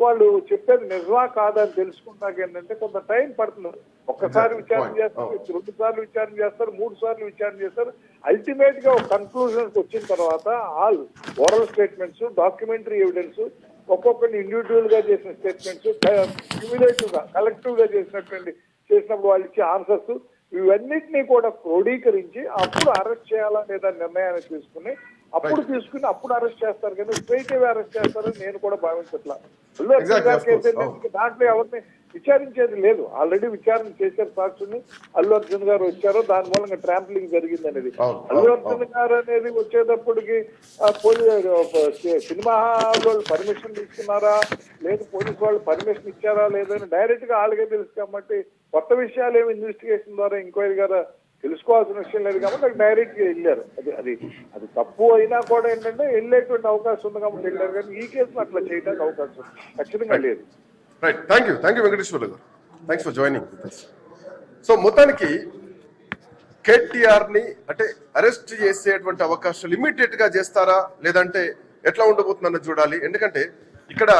వాళ్ళు చెప్పేది నిజమా కాదని తెలుసుకుంటాక ఏంటంటే కొంత టైం పడుతుంది. ఒక్కసారి విచారణ చేస్తారు, 2 సార్లు విచారణ చేస్తారు, 3 సార్లు విచారణ చేస్తారు. అల్టిమేట్ గా ఒక కన్క్లూజన్ వచ్చిన తర్వాత all oral statements, documentary evidence, ఒక్కొక్కరిని ఇండివిజువల్ గా చేసిన స్టేట్మెంట్స్, క్యూములేటివ్ గా కలెక్టివ్ గా చేసినప్పుడు వాళ్ళు ఇచ్చే ఆన్సర్స్, ఇవన్నిటినీ కూడా క్రోడీకరించి అప్పుడు అరెస్ట్ చేయాలా లేదా నిర్ణయాన్ని తీసుకుని అప్పుడు అరెస్ట్ చేస్తారు. కానీ స్ట్రైట్ అవే అరెస్ట్ చేస్తారని నేను కూడా భావించట్లా. అల్లు అర్జున్ గారి కేసు దాంట్లో ఎవరిని విచారించేది లేదు. ఆల్రెడీ విచారణ చేశారు సాక్షుల్ని. అల్లు అర్జున్ గారు వచ్చారు, దాని మూలంగా ట్రాంప్లింగ్ జరిగింది అనేది. అల్లు అర్జున్ గారు అనేది వచ్చేటప్పటికి సినిమా వాళ్ళు పర్మిషన్ తీసుకున్నారా లేదు, పోలీసు వాళ్ళు పర్మిషన్ ఇచ్చారా లేదని డైరెక్ట్ గా వాళ్ళకే తెలుసు. కాబట్టి కొత్త విషయాలు ఏమి ఇన్వెస్టిగేషన్ ద్వారా ఎంక్వైరీ గారు తెలుసుకోవాల్సిన విషయం లేదు కాబట్టి డైరెక్ట్ గా వెళ్ళారు. అది తప్పు అయినా కూడా ఏంటంటే వెళ్ళేటువంటి అవకాశం ఉంది కాబట్టి వెళ్ళారు. కానీ ఈ కేసులో అట్లా చేయడానికి అవకాశం ఖచ్చితంగా లేదు. రైట్, థ్యాంక్ యూ వెంకటేశ్వర్లు గారు, thanks for joining with us. So మొత్తానికి కేటీఆర్ ని అంటే అరెస్ట్ చేసేటువంటి అవకాశాలు ఇమ్మీడియట్ గా చేస్తారా లేదంటే ఎట్లా ఉండబోతుందన్నది చూడాలి. ఎందుకంటే ఇక్కడ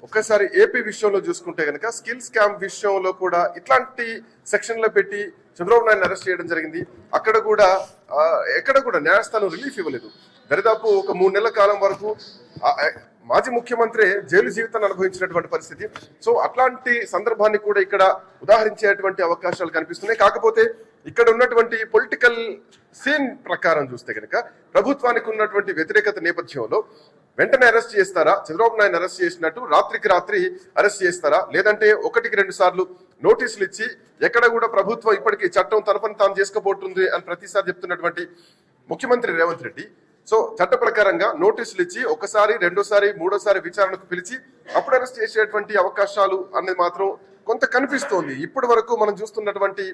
ఒక్కసారి ఏపీ విషయంలో చూసుకుంటే కనుక స్కిల్ స్కామ్ విషయంలో కూడా ఇట్లాంటి సెక్షన్లో పెట్టి చంద్రబాబు నాయుడు అరెస్ట్ చేయడం జరిగింది. అక్కడ కూడా ఎక్కడ కూడా న్యాయస్థానం రిలీఫ్ ఇవ్వలేదు. దరిదాపు ఒక 3 నెలల కాలం వరకు మాజీ ముఖ్యమంత్రి జైలు జీవితాన్ని అనుభవించినటువంటి పరిస్థితి. సో అట్లాంటి సందర్భాన్ని కూడా ఇక్కడ ఉదాహరించేటువంటి అవకాశాలు కనిపిస్తున్నాయి. కాకపోతే ఇక్కడ ఉన్నటువంటి పొలిటికల్ సీన్ ప్రకారం చూస్తే కనుక ప్రభుత్వానికి ఉన్నటువంటి వ్యతిరేకత నేపథ్యంలో వెంటనే అరెస్ట్ చేస్తారా, చంద్రబాబు నాయుడు అరెస్ట్ చేసినట్టు రాత్రికి రాత్రి అరెస్ట్ చేస్తారా, లేదంటే 1-2 సార్లు నోటీసులు ఇచ్చి ఎక్కడ కూడా ప్రభుత్వం ఇప్పటికీ చట్టం తన పని తాను చేసుకోబోతుంది అని ప్రతిసారి చెప్తున్నటువంటి ముఖ్యమంత్రి రేవంత్ రెడ్డి సో చట్ట ప్రకారంగా నోటీసులు ఇచ్చి ఒకసారి, 2సారి, 3సారి విచారణకు పిలిచి అప్పుడు అరెస్ట్ చేసేటువంటి అవకాశాలు అనేది మాత్రం కొంత కనిపిస్తోంది. ఇప్పటి వరకు మనం చూస్తున్నటువంటి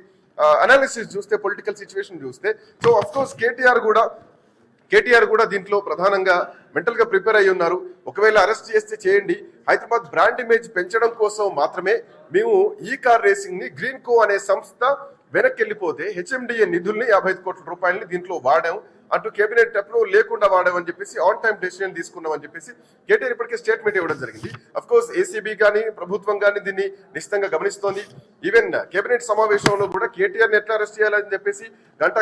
అనాలిసిస్ చూస్తే, పొలిటికల్ సిచ్యువేషన్ చూస్తే. సో అఫ్ కోర్స్ కేటీఆర్ కూడా దీంట్లో ప్రధానంగా మెంటల్ గా ప్రిపేర్ అయి ఉన్నారు. ఒకవేళ అరెస్ట్ చేస్తే చేయండి, హైదరాబాద్ బ్రాండ్ ఇమేజ్ పెంచడం కోసం మాత్రమే మేము ఈ కార్ రేసింగ్ ని గ్రీన్ కో అనే సంస్థ వెనక్కి వెళ్ళిపోతే HMDA నిధుల్ని 55 కోట్ల రూపాయలని దీంట్లో వాడాం అంటూ కేబినెట్ అప్రూవల్ లేకుండా వాడామని చెప్పేసి ఆన్ టైం డెసిషన్ తీసుకున్నామని చెప్పేసి కేటీఆర్ ఇప్పటికే స్టేట్మెంట్ ఇవ్వడం జరిగింది. అఫ్ కోర్స్ ఏసీబీ కానీ ప్రభుత్వం కానీ దీన్ని నిశ్చితంగా గమనిస్తోంది. ఈవెన్ కేబినెట్ సమావేశంలో కూడా కేటీఆర్ ని ఎట్లా అరెస్ట్ చేయాలని చెప్పేసి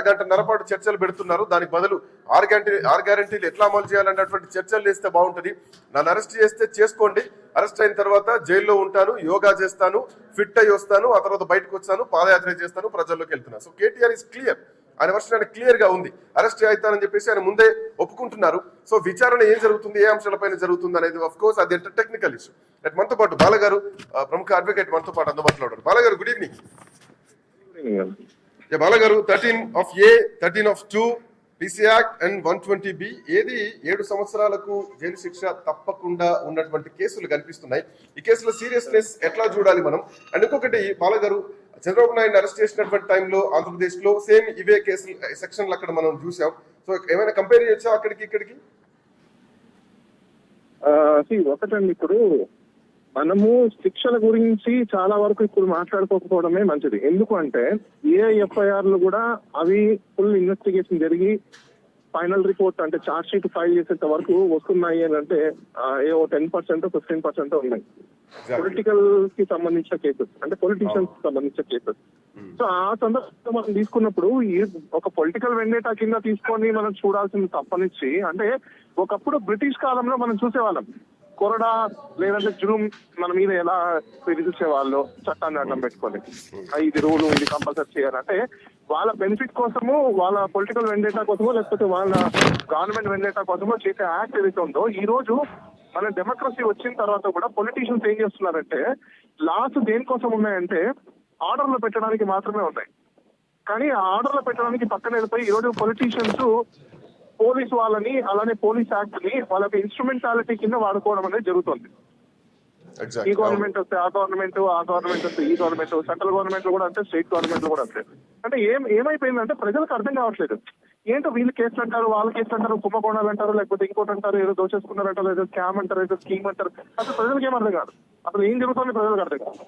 గంటన్నర పాటు చర్చలు పెడుతున్నారు. దానికి బదులు 6 గ్యారెంటీలు ఎట్లా అమలు చేయాలన్నటువంటి చర్చలు చేస్తే బాగుంటుంది. నన్ను అరెస్ట్ చేస్తే చేసుకోండి, అరెస్ట్ అయిన తర్వాత జైల్లో ఉంటాను, యోగా చేస్తాను, ఫిట్ అయ్యి వస్తాను, ఆ తర్వాత బయటకు వచ్చాను, పాదయాత్ర చేస్తాను, ప్రజల్లోకి వెళ్తున్నాను. సో కేటీఆర్ ఇస్ క్లియర్, ఆయన వర్షన్ ఆయన క్లియర్ గా ఉంది. అరెస్ట్ అవుతానని చెప్పేసి ఆయన ముందే ఒప్పుకుంటున్నారు. సో విచారణ ఏం జరుగుతుంది, ఏ అంశాలపైన జరుగుతుంది అనేది ఆఫ్ కోర్స్ అది టెక్నికల్ ఇష్యూ. మనతో పాటు బాలగారు, ప్రముఖ అడ్వకేట్ మనతో పాటు అందుబాటులో ఉన్నారు. బాలగారు, good evening. బాలగారు, 13(a), 13(2) PC Act and 120B ఏది 7 సంవత్సరాలకు జైలు శిక్ష తప్పకుండా ఉన్నటువంటి కేసులు కనిపిస్తున్నాయి. ఈ కేసుల సీరియస్నెస్ ఎట్లా చూడాలి మనం? అండ్ ఇంకొకటి బాలగారు, చంద్రబాబు నాయుడు అరెస్ట్ చేసినటువంటి టైంలో ఆంధ్రప్రదేశ్ లో సేమ్ ఇవే కేసులు సెక్షన్లు అక్కడ మనం చూసాం. సో ఏమైనా కంపేర్ చేయొచ్చా అక్కడికి ఇక్కడికి? ఒకటండి, ఇప్పుడు మనము శిక్షల గురించి చాలా వరకు ఇప్పుడు మాట్లాడుకోకపోవడమే మంచిది. ఎందుకు అంటే FIRలు కూడా అవి ఫుల్ ఇన్వెస్టిగేషన్ జరిగి ఫైనల్ రిపోర్ట్ అంటే చార్జ్ షీట్ ఫైల్ చేసేంత వరకు వస్తున్నాయి అని అంటే 10%, 15% ఉన్నాయి పొలిటికల్ కి సంబంధించిన కేసెస్, అంటే పొలిటీషియన్స్ కి సంబంధించిన కేసెస్. సో ఆ సందర్భంలో మనం తీసుకున్నప్పుడు ఒక పొలిటికల్ వెండేటా కింద తీసుకొని మనం చూడాల్సింది తప్పనిచ్చి, అంటే ఒకప్పుడు బ్రిటిష్ కాలంలో మనం చూసేవాళ్ళం కొరడా లేదంటే జులుం మన మీద ఎలా విధించేవాళ్ళు చట్టాన్ని అడ్డం పెట్టుకొని, ఇది రూలు, ఇది కంపల్సరీ చేయాలంటే వాళ్ళ బెనిఫిట్ కోసము, వాళ్ళ పొలిటికల్ వెండేటా కోసమో లేకపోతే వాళ్ళ గవర్నమెంట్ వెండేటా కోసమో చేసే యాక్ట్ ఏదైతే ఉందో, ఈ రోజు మన డెమోక్రసీ వచ్చిన తర్వాత కూడా పొలిటీషియన్స్ ఏం చేస్తున్నారంటే లాస్ దేనికోసం ఉన్నాయంటే ఆర్డర్లు పెట్టడానికి మాత్రమే ఉన్నాయి. కానీ ఆ ఆర్డర్లు పెట్టడానికి పక్కన వెళ్ళిపోయి ఈ రోజు పొలిటీషియన్స్ పోలీస్ వాళ్ళని, అలానే పోలీస్ యాక్ట్ ని వాళ్ళకి ఇన్స్ట్రుమెంటాలిటీ కింద వాడుకోవడం అనేది జరుగుతుంది. ఈ గవర్నమెంట్ వస్తే ఆ గవర్నమెంట్, ఆ గవర్నమెంట్ వస్తే ఈ గవర్నమెంట్, సెంట్రల్ గవర్నమెంట్ లో కూడా అంతే, స్టేట్ గవర్నమెంట్ లో కూడా అంతే. అంటే ఏమైపోయిందంటే ప్రజలకు అర్థం కావట్లేదు. ఏంటో వీళ్ళు కేసులు అంటారు, వాళ్ళ కేసులు అంటారు, కుంభకోణాలు అంటారు, లేకపోతే ఇంకోటి అంటారు, ఏదో దోచేసుకున్నారంటారు, ఏదో స్కామ్ అంటారు, ఏదో స్కీమ్ అంటారు. అసలు ప్రజలకు ఏం అర్థం కాదు, అసలు ఏం జరుగుతుంది ప్రజలకు అర్థం కాదు.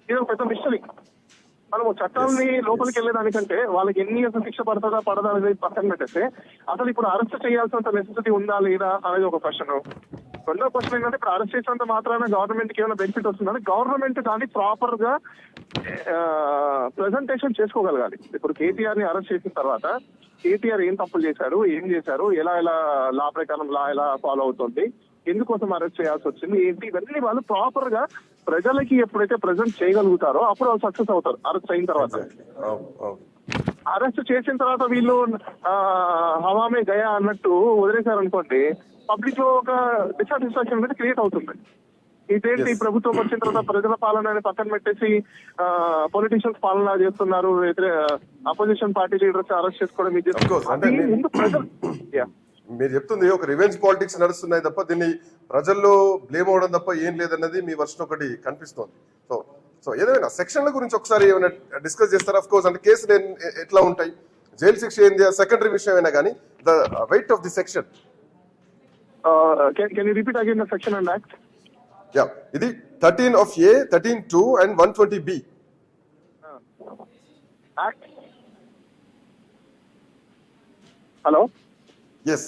ఇది ఒక పెద్ద మిస్టరీ. మనము చట్టాలని లోపలికి వెళ్ళేదానికంటే వాళ్ళకి ఎన్ని ఇయర్స్ శిక్ష పడుతుందా పడదా అనేది పక్కన పెట్టేస్తే అసలు ఇప్పుడు అరెస్ట్ చేయాల్సినంత నెసెసిటీ ఉందా లేదా అనేది ఒక క్వశ్చన్. రెండో క్వశ్చన్ ఏంటంటే ఇప్పుడు అరెస్ట్ చేసినంత మాత్రాన గవర్నమెంట్ కి ఏమైనా బెనిఫిట్ వస్తుందని గవర్నమెంట్ దాన్ని ప్రాపర్ గా ప్రెజెంటేషన్ చేసుకోగలగాలి. ఇప్పుడు కేటీఆర్ ని అరెస్ట్ చేసిన తర్వాత కేటీఆర్ ఏం తప్పులు చేశారు, ఏం చేశారు, ఎలా లా ప్రకారం లా ఎలా ఫాలో అవుతుంది, ఎందుకోసం అరెస్ట్ చేయాల్సి వచ్చింది ఏంటి, ఇవన్నీ వాళ్ళు ప్రాపర్ గా ప్రజలకి ఎప్పుడైతే ప్రెజెంట్ చేయగలుగుతారో అప్పుడు వాళ్ళు సక్సెస్ అవుతారు. అరెస్ట్ అయిన తర్వాత అరెస్ట్ చేసిన తర్వాత వీళ్ళు హవామే గయా అన్నట్టు వదిలేశారు అనుకోండి, పబ్లిక్ లో ఒక డిసాటిస్ఫాక్షన్ అనేది క్రియేట్ అవుతుంది. ఇదేంటి ప్రభుత్వం వచ్చిన తర్వాత ప్రజల పాలన పక్కన పెట్టేసి పొలిటీషియన్స్ పాలన చేస్తున్నారు, అపోజిషన్ పార్టీ లీడర్స్ అరెస్ట్ చేసుకోవడం ముందు ప్రజలు. మీరు చెప్తుంది ఒక రివెంజ్ పాలిటిక్స్ నడుస్తున్నాయి తప్ప దీన్ని ప్రజల్లో బ్లేమ్ అవడం తప్ప ఏం లేదన్నది మీ వర్షన్ ఒకటి కనిపిస్తోంది. సో ఏదైనా సెక్షన్ల గురించి ఒకసారి ఏమైనా డిస్కస్ చేస్తారా? ఆఫ్ కోర్స్ అంటే కేసులు ఎట్లా ఉంటాయి, జైలు శిక్ష ఏంది సెకండరీ విషయం అయినా కానీ the weight of the section. Can you repeat again the section and act? Yeah, ఇది 13(a), 13(2) and 120(b). Act. Hello. Yes.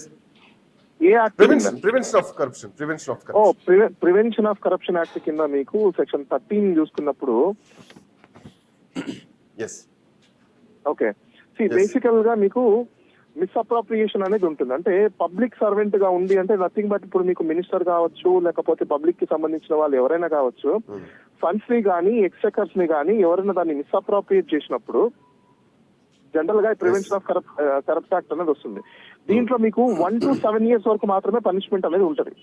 A act? Prevention of corruption. Prevention of corruption act కింద మీకు section 13 చూసుకున్నప్పుడు okay బేసికల్ గా మీకు misappropriation అనేది ఉంటుంది. అంటే పబ్లిక్ సర్వెంట్ గా ఉంది అంటే నథింగ్ బట్ ఇప్పుడు మీకు మినిస్టర్ కావచ్చు, లేకపోతే పబ్లిక్ కి సంబంధించిన వాళ్ళు ఎవరైనా కావచ్చు, ఫండ్స్ ని గానీ ఎక్స్చెకర్స్ ని గానీ ఎవరైనా దాన్ని మిస్అప్రాప్రియేట్ చేసినప్పుడు జనరల్ గా ప్రివెన్షన్ ఆఫ్ కరప్ట్ యాక్ట్ అనేది వస్తుంది. దీంట్లో మీకు 1 to 7 years వరకు మాత్రమే పనిష్మెంట్ అనేది ఉంటది.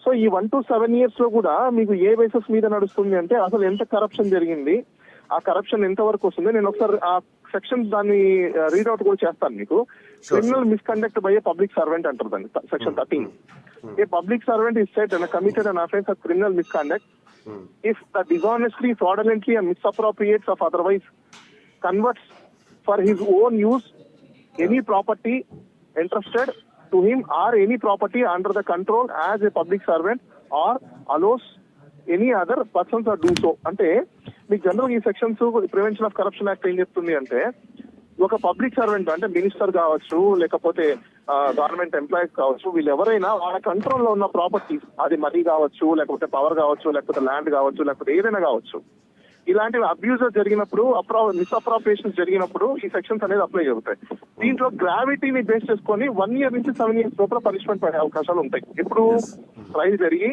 సో ఈ 1 to 7 years లో కూడా మీకు ఏ బేసిస్ మీద నడుస్తుంది అంటే అసలు ఎంత కరప్షన్ జరిగింది, ఆ కరప్షన్ ఎంత వరకు వస్తుంది. నేను ఒకసారి ఆ సెక్షన్ దాన్ని రీడౌట్ కూడా చేస్తాను మీకు. Criminal misconduct by A public servant అంటారు దాన్ని, section 13. A public servant is set and committed an offence of criminal misconduct if the dishonestly, fraudulently and misappropriates of otherwise converts for his own use any property entrusted to him or any property under the control as a public servant or allows any other persons or do so. అంటే మీకు general ఈ sections prevention of corruption act ఏం చెప్తుంది అంటే ఒక public servant అంటే minister కావచ్చు, లేకపోతే గవర్నమెంట్ ఎంప్లాయీస్ కావచ్చు, వీళ్ళు ఎవరైనా వాళ్ళ కంట్రోల్లో ఉన్న ప్రాపర్టీస్, అది మనీ కావచ్చు, లేకపోతే పవర్ కావచ్చు, లేకపోతే ల్యాండ్ కావచ్చు, లేకపోతే ఏదైనా కావచ్చు, ఇలాంటివి అబ్యూజెస్ జరిగినప్పుడు, మిస్అప్రాప్రియేషన్స్ జరిగినప్పుడు ఈ సెక్షన్స్ అనేది అప్లై అవుతాయి. దీంట్లో గ్రావిటీని బేస్ చేసుకొని 1 year నుంచి 7 years లోపల పనిష్మెంట్ పడే అవకాశాలు ఉంటాయి. ఇప్పుడు ట్రయల్ జరిగి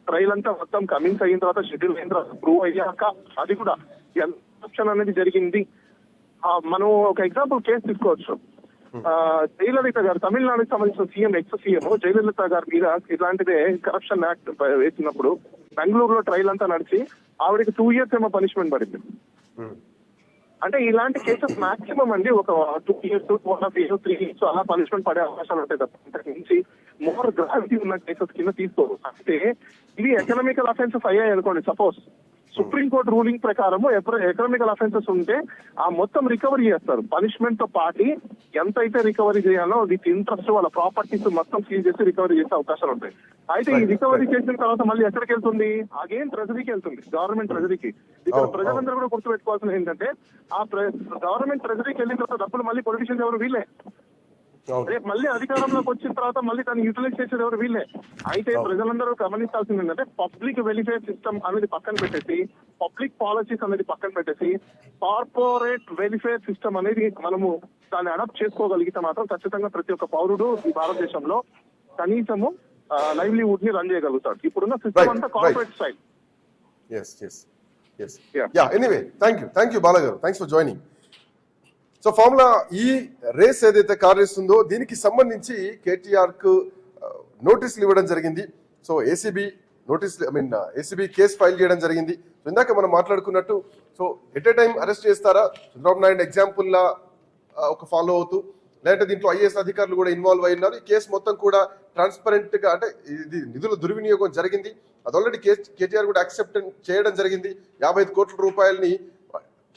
ట్రయల్ అంతా మొత్తం కమిన్స్ అయిన తర్వాత, షెడ్యూల్ అయిన తర్వాత, ప్రూవ్ అయ్యాక అది కూడా ఎంత కరప్షన్ అనేది జరిగింది. మనం ఒక ఎగ్జాంపుల్ కేసు తీసుకోవచ్చు. జయలలిత గారు, తమిళనాడుకి సంబంధించిన సీఎం, ఎక్స్ సీఎం జయలలిత గారి మీద ఇలాంటిదే కరప్షన్ యాక్ట్ వేసినప్పుడు బెంగళూరులో ట్రయల్ అంతా నడిచి ఆవిడకి 2 years ఏమో పనిష్మెంట్ పడింది. అంటే ఇలాంటి కేసెస్ మాక్సిమం అండి ఒక 2 years, 2.5 years, 3 years అలా పనిష్మెంట్ పడే అవకాశాలు ఉంటాయి తప్ప అంతకు మించి మోర్ గ్రావిటీ ఉన్న కేసెస్ కింద తీసుకోరు. అంటే ఇవి ఎకనామికల్ అఫెన్సెస్ అయ్యాయి అనుకోండి, సపోజ్ సుప్రీంకోర్టు రూలింగ్ ప్రకారం ఎకనామికల్ అఫెన్సెస్ ఉంటే ఆ మొత్తం రికవరీ చేస్తారు. పనిష్మెంట్ తో పాటు ఎంతైతే రికవరీ చేయాలో విత్ ఇంట్రెస్ట్ వాళ్ళ ప్రాపర్టీస్ మొత్తం సీజ్ చేసి రికవరీ చేసే అవకాశాలు ఉంటాయి. అయితే ఈ రికవరీ చేసిన తర్వాత మళ్ళీ ఎక్కడికి వెళ్తుంది? అగైన్ ట్రెజరీకి వెళ్తుంది, గవర్నమెంట్ ట్రెజరీకి. ఇక్కడ ప్రజలందరూ కూడా గుర్తుపెట్టుకోవాల్సింది ఏంటంటే ఆ గవర్నమెంట్ ట్రెజరీకి వెళ్ళిన తర్వాత డబ్బులు మళ్ళీ పొలిటీషియన్స్ ఎవరు? వీళ్ళే. రేపు మళ్ళీ అధికారంలోకి వచ్చిన తర్వాత మళ్ళీ దాన్ని యూటిలైజ్ చేసేది ఎవరు? వీళ్ళే. అయితే ప్రజలందరూ గమనించాల్సింది ఏంటంటే పబ్లిక్ వెల్ఫేర్ సిస్టమ్ అనేది పక్కన పెట్టేసి, పబ్లిక్ పాలసీస్ అనేది పక్కన పెట్టేసి, కార్పొరేట్ వెల్ఫేర్ సిస్టమ్ అనేది మనము దాన్ని అడాప్ట్ చేసుకోగలిగితే మాత్రం ఖచ్చితంగా ప్రతి ఒక్క పౌరుడు ఈ భారతదేశంలో కనీసము లైవ్లీవుడ్ ని రన్ చేయగలుగుతాడు. ఇప్పుడున్న సిస్టమ్ అంతా corporate style. Anyway, thank you Bala గారు, thanks for joining. So formula ఈ రేస్ ఏదైతే కార్ రేస్ ఉందో దీనికి సంబంధించి కేటీఆర్ కు నోటీసులు ఇవ్వడం జరిగింది. సో ఏసీబీ కేసు ఫైల్ చేయడం జరిగింది. సో ఇందాక మనం మాట్లాడుకున్నట్టు so at a time arrest చేస్తారా? చంద్రబాబు నాయుడు ఎగ్జాంపుల్ లా ఒక ఫాలో అవుతూ, లేదంటే దీంట్లో ఐఏఎస్ అధికారులు కూడా ఇన్వాల్వ్ అయి ఉన్నారు. ఈ కేసు మొత్తం కూడా ట్రాన్స్పరెంట్ గా, అంటే ఇది నిధుల దుర్వినియోగం జరిగింది, అది ఆల్రెడీ కేటీఆర్ కూడా యాక్సెప్ట్ చేయడం జరిగింది. 55 కోట్ల రూపాయలని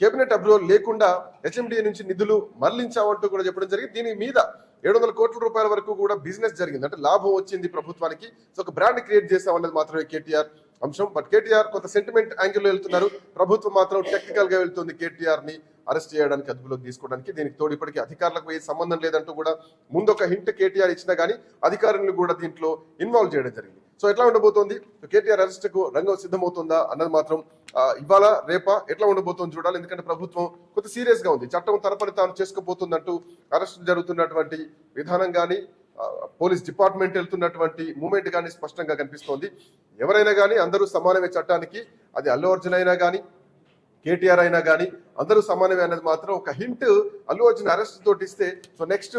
కేబినెట్ అప్రూవల్ లేకుండా హెచ్ఎండిఏ నుంచి నిధులు మళ్లించామంటూ కూడా చెప్పడం జరిగింది. దీని మీద 700 కోట్ల రూపాయల వరకు కూడా బిజినెస్ జరిగింది, అంటే లాభం వచ్చింది ప్రభుత్వానికి. సో ఒక బ్రాండ్ క్రియేట్ చేస్తామన్నది మాత్రమే కేటీఆర్ అంశం. బట్ కేటీఆర్ కొంత సెంటిమెంట్ యాంగిల్లో వెళ్తున్నారు, ప్రభుత్వం మాత్రం టెక్నికల్ గా వెళ్తుంది కేటీఆర్ ని అరెస్ట్ చేయడానికి, అదుపులోకి తీసుకోవడానికి. దీనికి తోడు ఇప్పటికీ అధికారులకు ఏ సంబంధం లేదంటూ కూడా ముందు ఒక హింట్ కేటీఆర్ ఇచ్చినా గానీ అధికారులను కూడా దీంట్లో ఇన్వాల్వ్ చేయడం జరిగింది. సో ఎట్లా ఉండబోతోంది, కేటీఆర్ అరెస్ట్ కు రంగం సిద్ధమవుతుందా అన్నది మాత్రం ఇవాళ రేపా ఎట్లా ఉండబోతోంది చూడాలి. ఎందుకంటే ప్రభుత్వం కొంత సీరియస్ గా ఉంది, చట్టం తన పని తాను చేసుకుపోతుందంటూ అరెస్టులు జరుగుతున్నటువంటి విధానం కానీ పోలీస్ డిపార్ట్మెంట్ వెళ్తున్నటువంటి మూమెంట్ కానీ స్పష్టంగా కనిపిస్తోంది. ఎవరైనా కానీ అందరూ సమానమే చట్టానికి, అది అల్లు అర్జున్ అయినా కానీ కేటీఆర్ అయినా కానీ అందరూ సమానమే అనేది మాత్రం ఒక హింట్ అల్లు అర్జున్ అరెస్ట్ తోటి ఇస్తే, సో నెక్స్ట్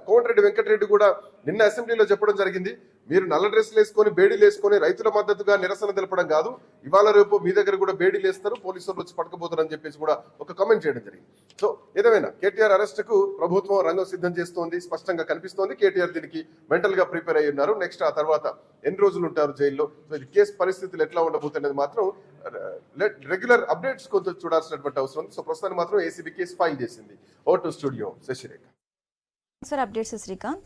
కోమటిరెడ్డి వెంకటరెడ్డి కూడా నిన్న అసెంబ్లీలో చెప్పడం జరిగింది, మీరు నల్ల డ్రెస్సులు వేసుకొని బేడీలు వేసుకొని రైతుల మద్దతుగా నిరసన తెలపడం కాదు, ఇవాళ రేపు మీ దగ్గర కూడా బేడీలు వేస్తారు, పోలీసులు వచ్చి పట్టుకుపోతారు అని చెప్పేసి కూడా ఒక కామెంట్ చేయడం జరిగింది. సో ఏదేమైనా కేటీఆర్ అరెస్ట్ కు ప్రభుత్వం రంగం సిద్ధం చేస్తోంది, స్పష్టంగా కనిపిస్తోంది. కేటీఆర్ దీనికి మెంటల్ గా ప్రిపేర్ అయ్యి ఉన్నారు. నెక్స్ట్ ఆ తర్వాత ఎన్ని రోజులు ఉంటారు జైల్లో, సో ఇది కేసు పరిస్థితులు ఎట్లా ఉండబోతున్నది మాత్రం రెగ్యులర్ అప్డేట్స్ కొంచెం చూడాల్సినటువంటి అవసరం ఉంది. సో ప్రస్తుతానికి మాత్రం ఏసీబీ కేసు ఫైల్ చేసింది. ఓ to studio Sasirekha. Sir updates Srikanth.